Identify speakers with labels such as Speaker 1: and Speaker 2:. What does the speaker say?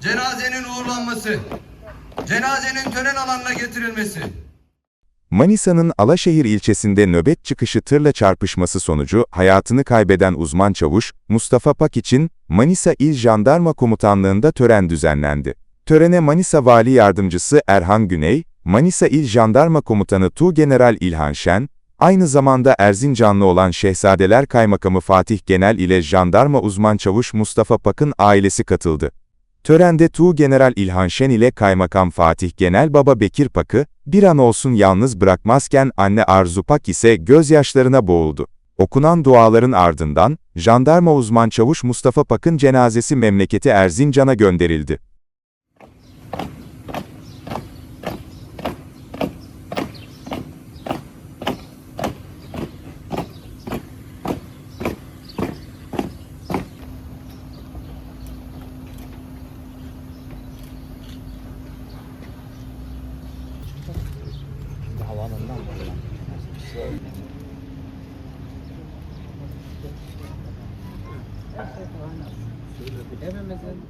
Speaker 1: Cenazenin uğurlanması, cenazenin tören alanına getirilmesi.
Speaker 2: Manisa'nın Alaşehir ilçesinde nöbet çıkışı tırla çarpışması sonucu hayatını kaybeden uzman çavuş Mustafa Pak için Manisa İl Jandarma Komutanlığı'nda tören düzenlendi. Törene Manisa Vali Yardımcısı Erhan Güney, Manisa İl Jandarma Komutanı Tuğgeneral İlhan Şen, aynı zamanda Erzincanlı olan Şehzadeler Kaymakamı Fatih Genel ile Jandarma Uzman Çavuş Mustafa Pak'ın ailesi katıldı. Törende Tuğgeneral İlhan Şen ile Kaymakam Fatih Genel Baba Bekir Pak'ı, bir an olsun yalnız bırakmazken anne Arzu Pak ise gözyaşlarına boğuldu. Okunan duaların ardından, Jandarma Uzman Çavuş Mustafa Pak'ın cenazesi memleketi Erzincan'a gönderildi.
Speaker 3: Havaalanından mı? Hepimizin